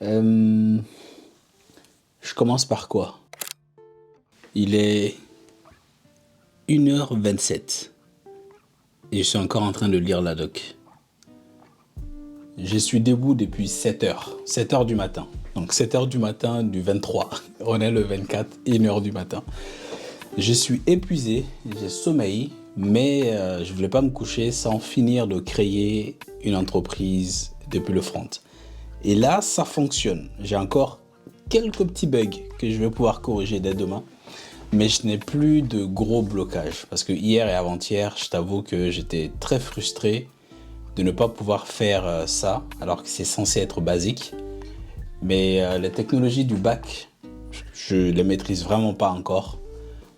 Euh, je commence par quoi? Il est 1h27 et je suis encore en train de lire la doc. Je suis debout depuis 7h du matin. Donc 7h du matin du 23. On est le 24, 1h du matin. Je suis épuisé, j'ai sommeil, mais je ne voulais pas me coucher sans finir de créer une entreprise depuis le front. Et là, ça fonctionne. J'ai encore quelques petits bugs que je vais pouvoir corriger dès demain. Mais je n'ai plus de gros blocages. Parce que hier et avant-hier, je t'avoue que j'étais très frustré de ne pas pouvoir faire ça, alors que c'est censé être basique. Mais les technologies du bac, je les maîtrise vraiment pas encore.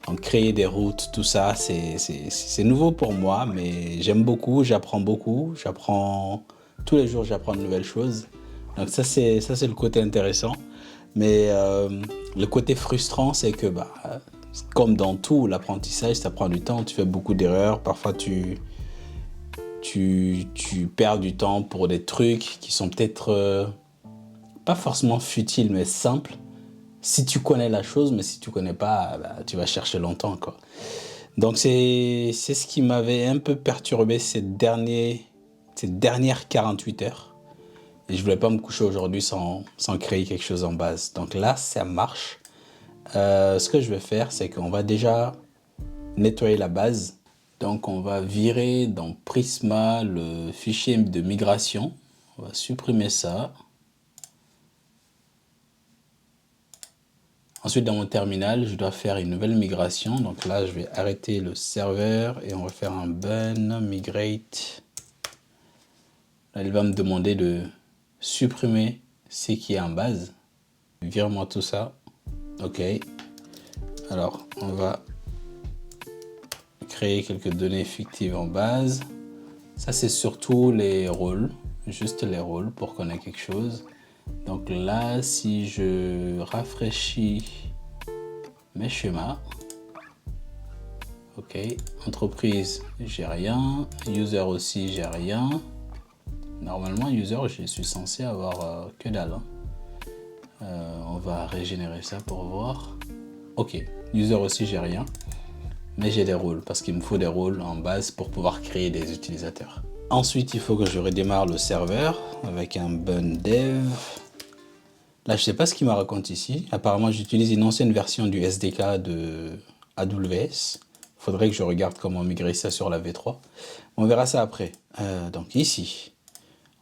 Donc créer des routes, tout ça, c'est nouveau pour moi, mais j'aime beaucoup, j'apprends beaucoup. J'apprends tous les jours, j'apprends de nouvelles choses. Donc ça c'est le côté intéressant. Mais le côté frustrant, c'est que comme dans tout, l'apprentissage, ça prend du temps, tu fais beaucoup d'erreurs, parfois tu perds du temps pour des trucs qui sont peut-être pas forcément futiles, mais simples. Si tu connais la chose, mais si tu connais pas, tu vas chercher longtemps, quoi. Donc c'est ce qui m'avait un peu perturbé ces dernières 48 heures. Et je voulais pas me coucher aujourd'hui sans créer quelque chose en base. Donc là, ça marche. Ce que je vais faire, c'est qu'on va déjà nettoyer la base. Donc on va virer dans Prisma le fichier de migration. On va supprimer ça. Ensuite, dans mon terminal, je dois faire une nouvelle migration. Donc là, je vais arrêter le serveur et on va faire un burn migrate. Là, il va me demander de supprimer ce qui est en base. Vire-moi tout ça. OK. Alors, on va créer quelques données fictives en base. Ça, c'est surtout les rôles, juste les rôles pour qu'on ait quelque chose. Donc là, si je rafraîchis mes schémas, ok, entreprise, j'ai rien, user aussi, j'ai rien. Normalement, user, je suis censé avoir que dalle. On va régénérer ça pour voir. Ok, user aussi, j'ai rien. Mais j'ai des rôles, parce qu'il me faut des rôles en base pour pouvoir créer des utilisateurs. Ensuite, il faut que je redémarre le serveur avec un bun dev. Là, je ne sais pas ce qu'il me raconte ici. Apparemment, j'utilise une ancienne version du SDK de AWS. Il faudrait que je regarde comment migrer ça sur la V3. On verra ça après. Donc ici,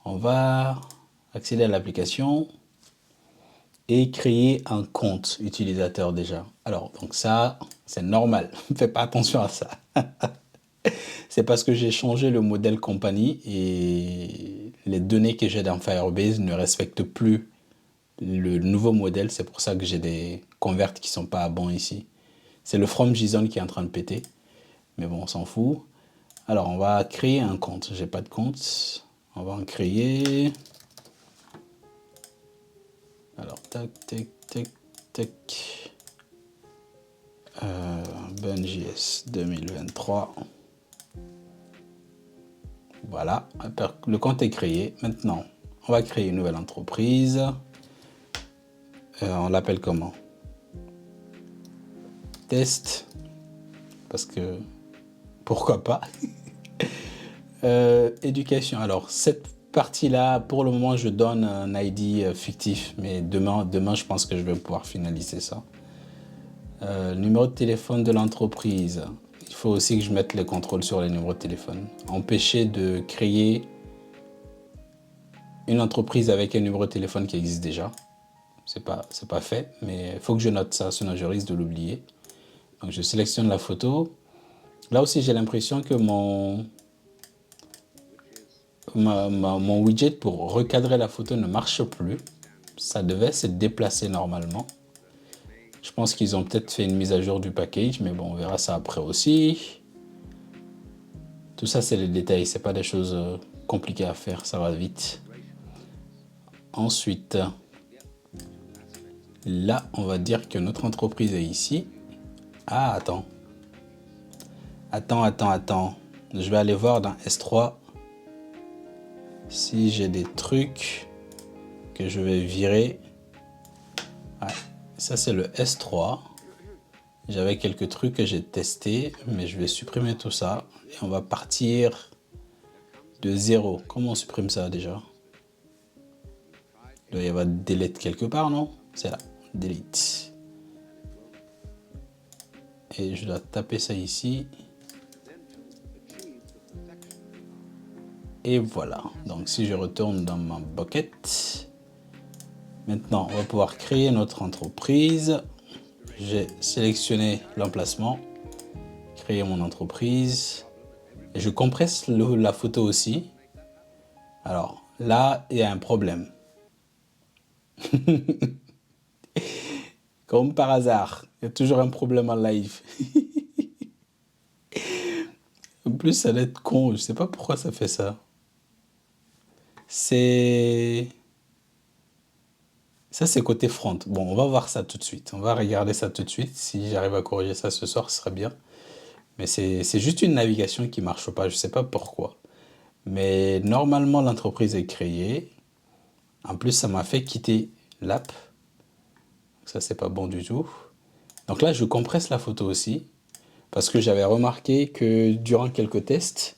on va accéder à l'application et créer un compte utilisateur déjà. Alors, donc ça, c'est normal. Fais pas attention à ça. C'est parce que j'ai changé le modèle compagnie et les données que j'ai dans Firebase ne respectent plus le nouveau modèle. C'est pour ça que j'ai des converts qui sont pas bons ici. C'est le from JSON qui est en train de péter. Mais bon, on s'en fout. Alors, on va créer un compte. J'ai pas de compte. On va en créer. Alors, tac, tac, tac, tac. BunJS 2023. Voilà, le compte est créé. Maintenant, on va créer une nouvelle entreprise. On l'appelle comment? Test. Parce que, pourquoi pas? Éducation. Alors, cette partie-là, pour le moment, je donne un ID fictif. Mais demain, je pense que je vais pouvoir finaliser ça. Numéro de téléphone de l'entreprise. Il faut aussi que je mette les contrôles sur les numéros de téléphone. Empêcher de créer une entreprise avec un numéro de téléphone qui existe déjà. C'est pas fait, mais il faut que je note ça, sinon je risque de l'oublier. Donc je sélectionne la photo. Là aussi, j'ai l'impression que mon widget pour recadrer la photo ne marche plus. Ça devait se déplacer normalement. Je pense qu'ils ont peut-être fait une mise à jour du package, mais bon, on verra ça après aussi. Tout ça, c'est les détails, c'est pas des choses compliquées à faire, ça va vite. Ensuite, là, on va dire que notre entreprise est ici. Ah, attends. Attends. Je vais aller voir dans S3 si j'ai des trucs que je vais virer. Ouais, ça c'est le S3. J'avais quelques trucs que j'ai testés, mais je vais supprimer tout ça. Et on va partir de 0. Comment on supprime ça déjà? Il doit y avoir delete quelque part, non? C'est là, delete. Et je dois taper ça ici. Et voilà. Donc si je retourne dans ma bucket, maintenant on va pouvoir créer notre entreprise. J'ai sélectionné l'emplacement, créer mon entreprise. Et je compresse la photo aussi. Alors là, il y a un problème. Comme par hasard, il y a toujours un problème en live. En plus, ça doit être con. Je sais pas pourquoi ça fait ça. Ça, c'est côté front. Bon, on va voir ça tout de suite. On va regarder ça tout de suite. Si j'arrive à corriger ça ce soir, ce serait bien. Mais c'est juste une navigation qui marche pas. Je sais pas pourquoi. Mais normalement, l'entreprise est créée. En plus, ça m'a fait quitter l'app. Ça, c'est pas bon du tout. Donc là, je compresse la photo aussi. Parce que j'avais remarqué que durant quelques tests,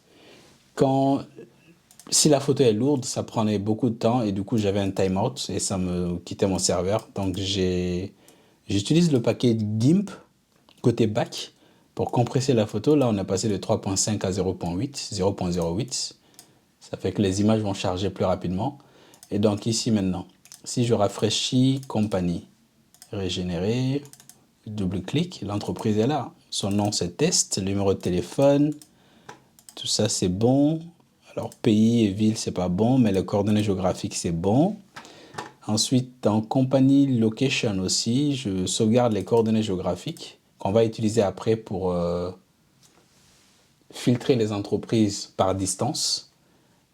si la photo est lourde, ça prenait beaucoup de temps et du coup j'avais un timeout et ça me quittait mon serveur. Donc j'utilise le paquet GIMP côté back pour compresser la photo. Là on est passé de 3.5 à 0.8. Ça fait que les images vont charger plus rapidement. Et donc ici maintenant, si je rafraîchis compagnie, régénérer, double-clic, l'entreprise est là. Son nom c'est test, le numéro de téléphone, tout ça c'est bon. Alors pays et ville c'est pas bon, mais les coordonnées géographiques c'est bon. Ensuite dans compagnie location aussi, je sauvegarde les coordonnées géographiques qu'on va utiliser après pour filtrer les entreprises par distance.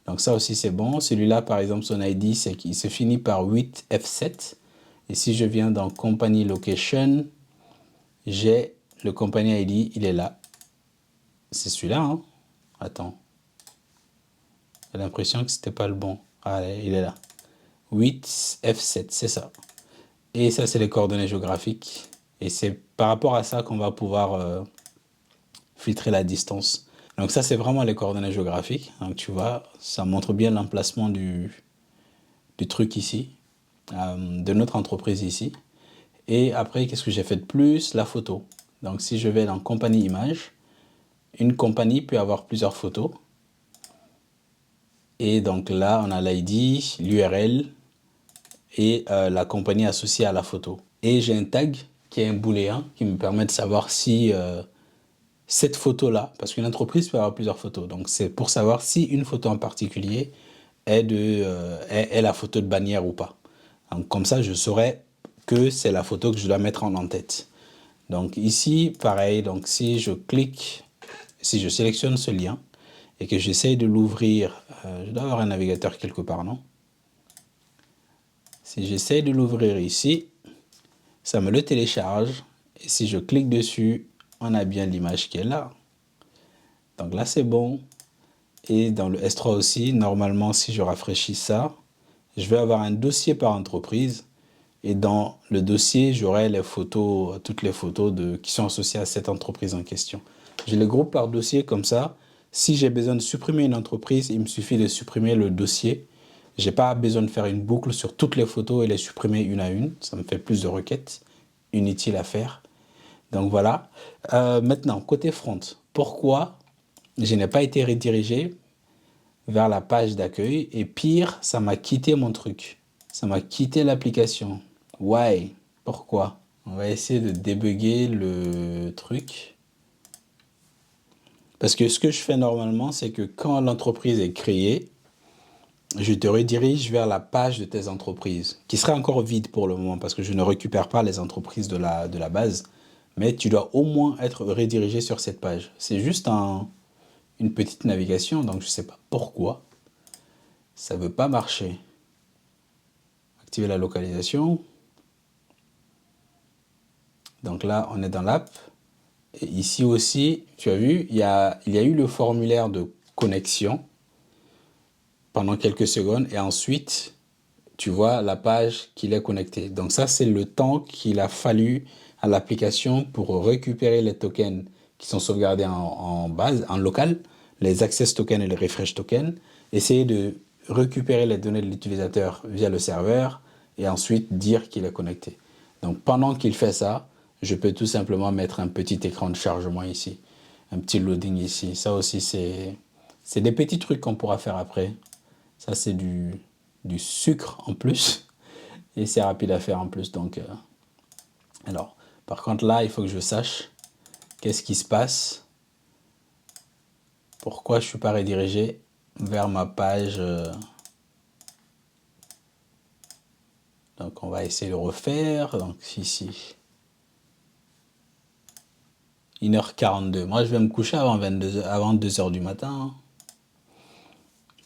Donc ça aussi c'est bon. Celui-là par exemple son ID c'est qu'il se finit par 8F7. Et si je viens dans compagnie location, j'ai le compagnie ID, il est là. C'est celui-là, hein? Attends. J'ai l'impression que c'était pas le bon. Allez, il est là. 8F7, c'est ça. Et ça, c'est les coordonnées géographiques. Et c'est par rapport à ça qu'on va pouvoir filtrer la distance. Donc ça, c'est vraiment les coordonnées géographiques. Donc tu vois, ça montre bien l'emplacement du truc ici, de notre entreprise ici. Et après, qu'est-ce que j'ai fait de plus? La photo. Donc si je vais dans compagnie image, une compagnie peut avoir plusieurs photos. Et donc là, on a l'ID, l'URL et la compagnie associée à la photo. Et j'ai un tag qui est un booléen qui me permet de savoir si cette photo-là, parce qu'une entreprise peut avoir plusieurs photos, donc c'est pour savoir si une photo en particulier est la photo de bannière ou pas. Donc comme ça, je saurais que c'est la photo que je dois mettre en tête. Donc ici, pareil, donc si je sélectionne ce lien et que j'essaye de l'ouvrir, je dois avoir un navigateur quelque part, non? Si j'essaye de l'ouvrir ici, ça me le télécharge. Et si je clique dessus, on a bien l'image qui est là. Donc là, c'est bon. Et dans le S3 aussi, normalement, si je rafraîchis ça, je vais avoir un dossier par entreprise. Et dans le dossier, j'aurai les photos, toutes les photos qui sont associées à cette entreprise en question. Je les groupe par dossier comme ça. Si j'ai besoin de supprimer une entreprise, il me suffit de supprimer le dossier. Je n'ai pas besoin de faire une boucle sur toutes les photos et les supprimer une à une. Ça me fait plus de requêtes inutiles à faire. Donc voilà. Maintenant, côté front, pourquoi je n'ai pas été redirigé vers la page d'accueil? Et pire, ça m'a quitté mon truc. Ça m'a quitté l'application. Why? Pourquoi? On va essayer de débugger le truc. Parce que ce que je fais normalement, c'est que quand l'entreprise est créée, je te redirige vers la page de tes entreprises, qui sera encore vide pour le moment, parce que je ne récupère pas les entreprises de la base. Mais tu dois au moins être redirigé sur cette page. C'est juste une petite navigation, donc je ne sais pas pourquoi. Ça ne veut pas marcher. Activer la localisation. Donc là, on est dans l'app. Et ici aussi, tu as vu, il y a eu le formulaire de connexion pendant quelques secondes. Et ensuite, tu vois la page qu'il est connecté. Donc ça, c'est le temps qu'il a fallu à l'application pour récupérer les tokens qui sont sauvegardés en base, en local, les access tokens et les refresh tokens, essayer de récupérer les données de l'utilisateur via le serveur et ensuite dire qu'il est connecté. Donc pendant qu'il fait ça, je peux tout simplement mettre un petit écran de chargement ici, un petit loading ici. Ça aussi, c'est des petits trucs qu'on pourra faire après. Ça, c'est du sucre en plus et c'est rapide à faire en plus. Donc, alors, par contre, là, il faut que je sache qu'est-ce qui se passe, pourquoi je ne suis pas redirigé vers ma page. Donc, on va essayer de refaire. Donc, ici, 1h42. Moi, je vais me coucher avant 2h du matin.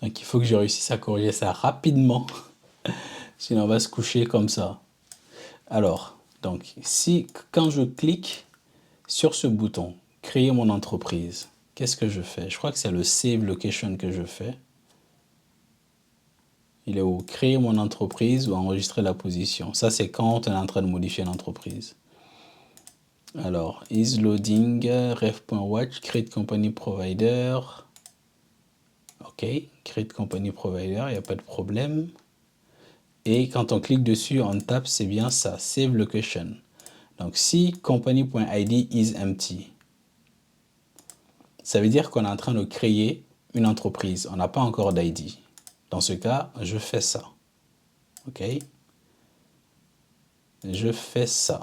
Donc, il faut que je réussisse à corriger ça rapidement. Sinon, on va se coucher comme ça. Alors, donc, quand je clique sur ce bouton, créer mon entreprise, qu'est-ce que je fais? Je crois que c'est le Save Location que je fais. Il est où? Créer mon entreprise ou enregistrer la position. Ça, c'est quand on est en train de modifier l'entreprise. Alors, is loading, ref.watch, create company provider. OK, create company provider, il n'y a pas de problème. Et quand on clique dessus, on tape, c'est bien ça, save location. Donc, si company.id is empty, ça veut dire qu'on est en train de créer une entreprise. On n'a pas encore d'ID. Dans ce cas, je fais ça. OK? Je fais ça.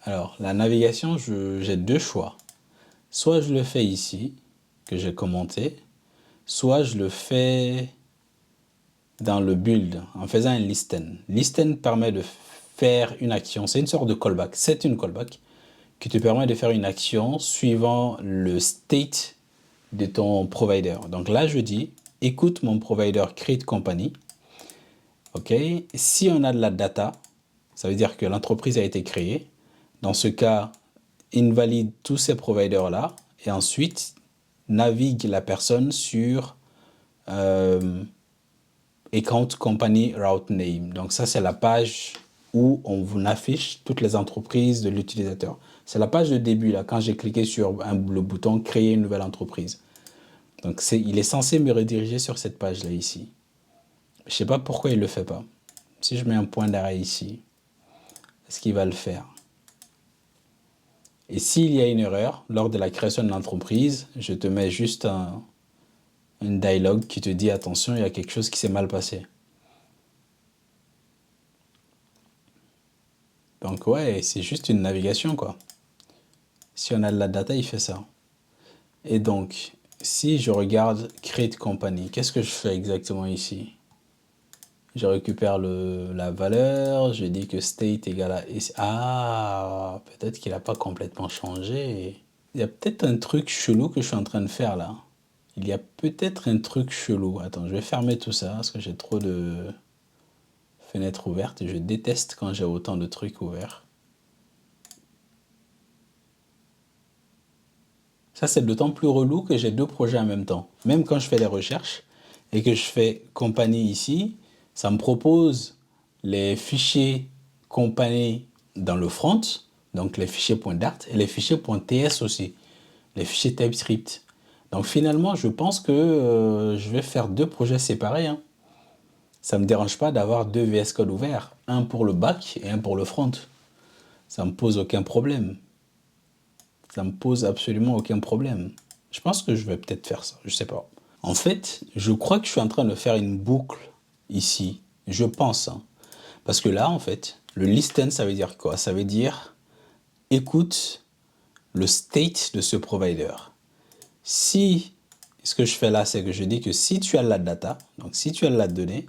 Alors, la navigation, j'ai deux choix. Soit je le fais ici, que j'ai commenté, soit je le fais dans le build, en faisant un listen. Listen permet de faire une action, c'est une sorte de callback, c'est une callback qui te permet de faire une action suivant le state de ton provider. Donc là, je dis, écoute mon provider create company. OK, si on a de la data, ça veut dire que l'entreprise a été créée. Dans ce cas, invalide tous ces providers-là et ensuite navigue la personne sur Account Company Route Name. Donc ça, c'est la page où on vous affiche toutes les entreprises de l'utilisateur. C'est la page de début, là, quand j'ai cliqué sur le bouton « Créer une nouvelle entreprise ». Donc il est censé me rediriger sur cette page-là, ici. Je ne sais pas pourquoi il ne le fait pas. Si je mets un point d'arrêt ici, est-ce qu'il va le faire? Et s'il y a une erreur lors de la création de l'entreprise, je te mets juste un dialogue qui te dit « Attention, il y a quelque chose qui s'est mal passé ». Donc ouais, c'est juste une navigation, quoi. Si on a de la data, il fait ça. Et donc, si je regarde Create Company, qu'est-ce que je fais exactement ici? Je récupère la valeur, je dis que state égale à... Ah, peut-être qu'il n'a pas complètement changé. Il y a peut-être un truc chelou que je suis en train de faire là. Il y a peut-être un truc chelou. Attends, je vais fermer tout ça parce que j'ai trop de fenêtres ouvertes et je déteste quand j'ai autant de trucs ouverts. Ça, c'est d'autant plus relou que j'ai deux projets en même temps. Même quand je fais des recherches et que je fais compagnie ici, ça me propose les fichiers compagnie dans le front, donc les fichiers .dart et les fichiers .ts aussi, les fichiers TypeScript. Donc finalement, je pense que je vais faire deux projets séparés. Hein. Ça ne me dérange pas d'avoir deux VS Code ouverts, un pour le back et un pour le front. Ça ne me pose aucun problème. Ça me pose absolument aucun problème. Je pense que je vais peut-être faire ça, je sais pas. En fait, je crois que je suis en train de faire une boucle ici. Je pense. Hein. Parce que là, en fait, le listen, ça veut dire quoi? Ça veut dire, écoute le state de ce provider. Si, ce que je fais là, c'est que je dis que si tu as la data, donc si tu as la donnée,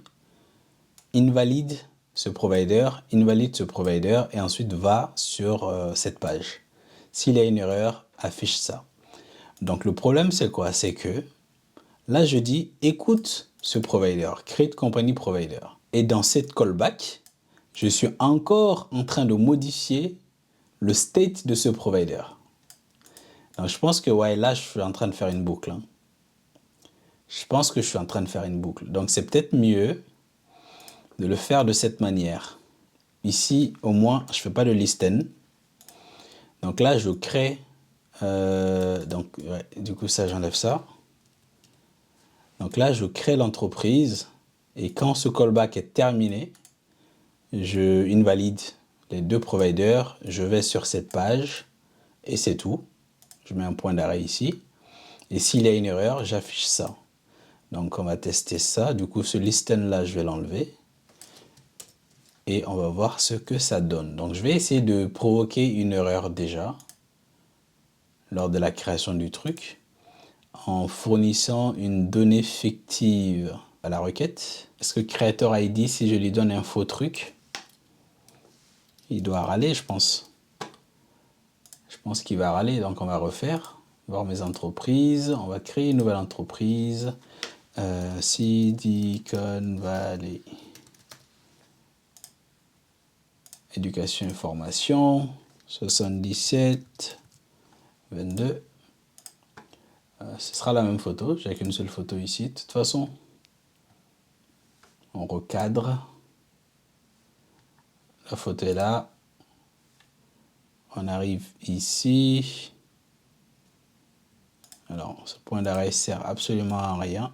invalide ce provider et ensuite va sur cette page. S'il y a une erreur, affiche ça. Donc le problème, c'est quoi? C'est que là, je dis écoute ce provider, create company provider. Et dans cette callback, je suis encore en train de modifier le state de ce provider. Donc, je pense que, ouais, là, je suis en train de faire une boucle. Hein. Je pense que je suis en train de faire une boucle. Donc, c'est peut-être mieux de le faire de cette manière. Ici, au moins, je ne fais pas de listen. Donc là, je crée... donc, ouais, du coup, ça, j'enlève ça. Donc là, je crée l'entreprise. Et quand ce callback est terminé, je invalide les deux providers. Je vais sur cette page. Et c'est tout. Je mets un point d'arrêt ici. Et s'il y a une erreur, j'affiche ça. Donc, on va tester ça. Du coup, ce listen-là, je vais l'enlever. Et on va voir ce que ça donne. Donc, je vais essayer de provoquer une erreur déjà lors de la création du truc en fournissant une donnée fictive à la requête. Est-ce que Creator ID, si je lui donne un faux truc, il doit râler, je pense. Je pense qu'il va râler, donc on va refaire. Voir mes entreprises. On va créer une nouvelle entreprise. Silicon Valley. Éducation et formation. 77. 22. Ce sera la même photo. J'ai qu'une seule photo ici. De toute façon, on recadre. La photo est là. On arrive ici. Alors, ce point d'arrêt sert absolument à rien.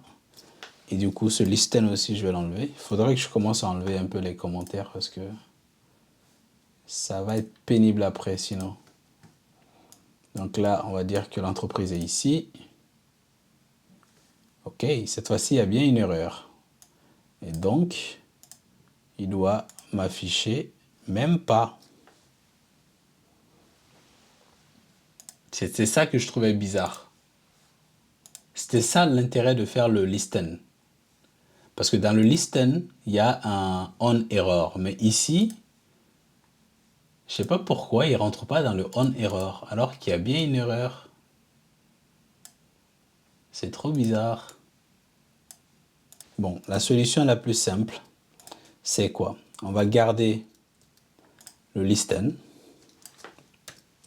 Et du coup, ce listen aussi, je vais l'enlever. Il faudrait que je commence à enlever un peu les commentaires parce que ça va être pénible après sinon. Donc là, on va dire que l'entreprise est ici. Ok, cette fois-ci, il y a bien une erreur. Et donc, il doit m'afficher même pas. C'était ça que je trouvais bizarre. C'était ça l'intérêt de faire le listen. Parce que dans le listen, il y a un on error. Mais ici, je sais pas pourquoi il ne rentre pas dans le on error. Alors qu'il y a bien une erreur. C'est trop bizarre. Bon, la solution la plus simple, c'est quoi? On va garder le listen.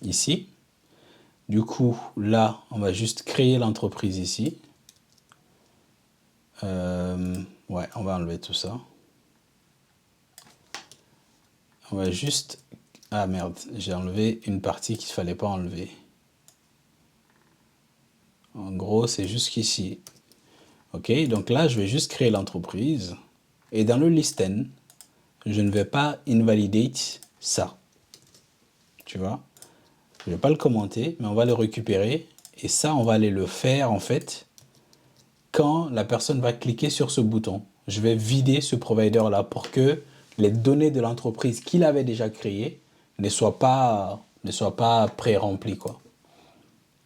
Ici. Du coup, là, on va juste créer l'entreprise ici. Ouais, on va enlever tout ça. On va juste... Ah merde, j'ai enlevé une partie qu'il ne fallait pas enlever. En gros, c'est jusqu'ici. Ok, donc là, je vais juste créer l'entreprise. Et dans le listen, je ne vais pas invalidate ça. Tu vois? Je ne vais pas le commenter, mais on va le récupérer. Et ça, on va aller le faire, en fait, quand la personne va cliquer sur ce bouton. Je vais vider ce provider-là pour que les données de l'entreprise qu'il avait déjà créées ne soient pas pré-remplies, quoi.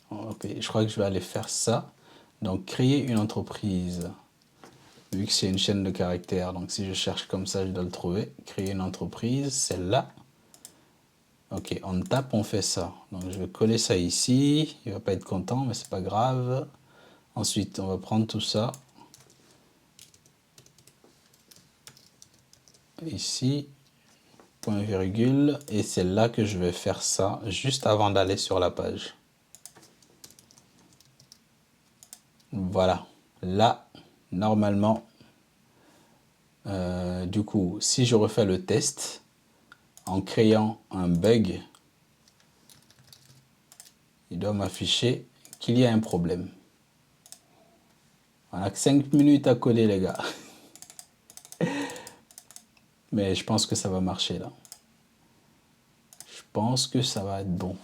Ok, je crois que je vais aller faire ça. Donc, créer une entreprise. Vu que c'est une chaîne de caractères, donc si je cherche comme ça, je dois le trouver. Créer une entreprise, celle-là. Ok, on tape, on fait ça. Donc, je vais coller ça ici. Il ne va pas être content, mais c'est pas grave. Ensuite, on va prendre tout ça. Ici, point virgule. Et c'est là que je vais faire ça, juste avant d'aller sur la page. Voilà. Là, normalement, du coup, si je refais le test en créant un bug, il doit m'afficher qu'il y a un problème. On a que 5 minutes à coder, les gars. Mais je pense que ça va marcher, là. Je pense que ça va être bon.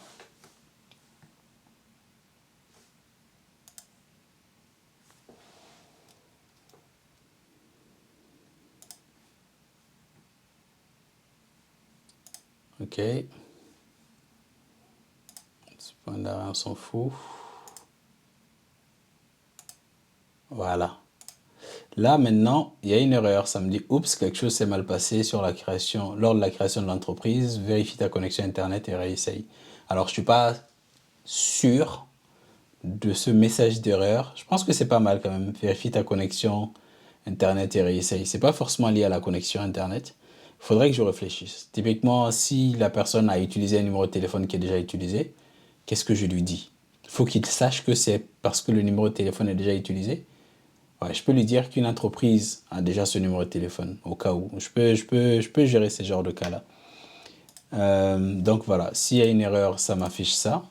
Ok. Ce point d'arrêt, on s'en fout. Voilà. Là, maintenant, il y a une erreur. Ça me dit, oups, quelque chose s'est mal passé sur la création, lors de la création de l'entreprise. Vérifie ta connexion Internet et réessaye. Alors, je ne suis pas sûr de ce message d'erreur. Je pense que c'est pas mal quand même. Vérifie ta connexion Internet et réessaye. C'est pas forcément lié à la connexion Internet. Il faudrait que je réfléchisse. Typiquement, si la personne a utilisé un numéro de téléphone qui est déjà utilisé, qu'est-ce que je lui dis? Il faut qu'il sache que c'est parce que le numéro de téléphone est déjà utilisé. Ouais, je peux lui dire qu'une entreprise a déjà ce numéro de téléphone, au cas où. Je peux gérer ce genre de cas-là. Donc voilà, s'il y a une erreur, ça m'affiche ça.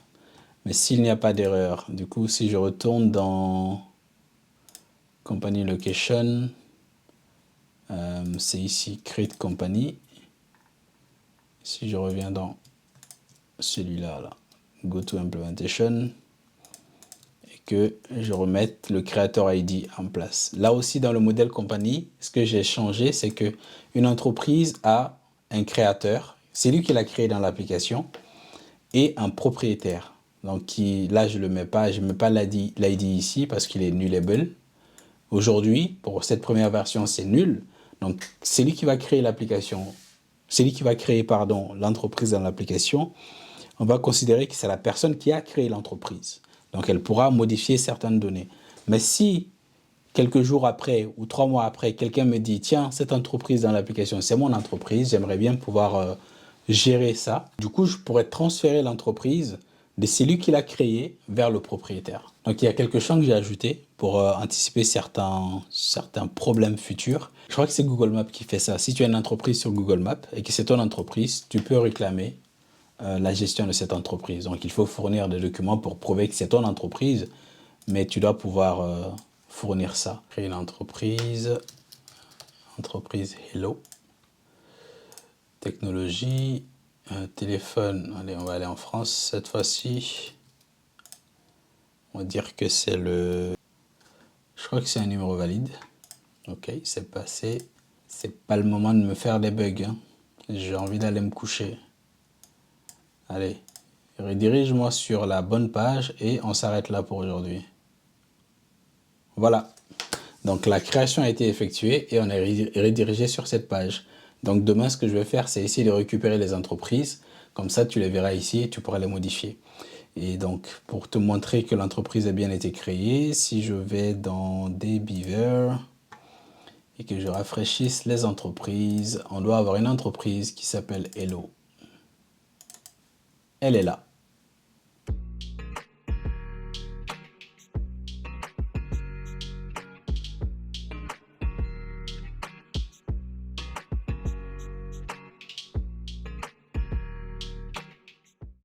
Mais s'il n'y a pas d'erreur, du coup, si je retourne dans Company Location, c'est ici Create Company. Si je reviens dans celui-là, là, Go to Implementation, et que je remette le Creator ID en place. Là aussi, dans le modèle compagnie, ce que j'ai changé, c'est que une entreprise a un créateur, c'est lui qui l'a créé dans l'application, et un propriétaire. Donc là, je ne mets pas l'ID ici parce qu'il est nullable. Aujourd'hui, pour cette première version, c'est nul. Donc, c'est lui qui va créer l'application. C'est lui qui va créer, pardon, l'entreprise dans l'application. On va considérer que c'est la personne qui a créé l'entreprise. Donc, elle pourra modifier certaines données. Mais si, quelques jours après ou 3 mois après, quelqu'un me dit, tiens, cette entreprise dans l'application, c'est mon entreprise, j'aimerais bien pouvoir gérer ça. Du coup, je pourrais transférer l'entreprise de celui qui l'a créé vers le propriétaire. Donc, il y a quelques champs que j'ai ajoutés pour anticiper certains problèmes futurs. Je crois que c'est Google Maps qui fait ça. Si tu as une entreprise sur Google Maps et que c'est ton entreprise, tu peux réclamer la gestion de cette entreprise. Donc, il faut fournir des documents pour prouver que c'est ton entreprise, mais tu dois pouvoir fournir ça. Créer une entreprise Hello. Technologie, téléphone, allez, on va aller en France cette fois-ci. On va dire que c'est le... Je crois que c'est un numéro valide. Ok, c'est passé. C'est pas le moment de me faire des bugs, hein. J'ai envie d'aller me coucher. Allez, redirige-moi sur la bonne page et on s'arrête là pour aujourd'hui. Voilà. Donc la création a été effectuée et on est redirigé sur cette page. Donc demain, ce que je vais faire, c'est essayer de récupérer les entreprises. Comme ça, tu les verras ici et tu pourras les modifier. Et donc, pour te montrer que l'entreprise a bien été créée, si je vais dans des Beaver et que je rafraîchisse les entreprises, on doit avoir une entreprise qui s'appelle Hello. Elle est là.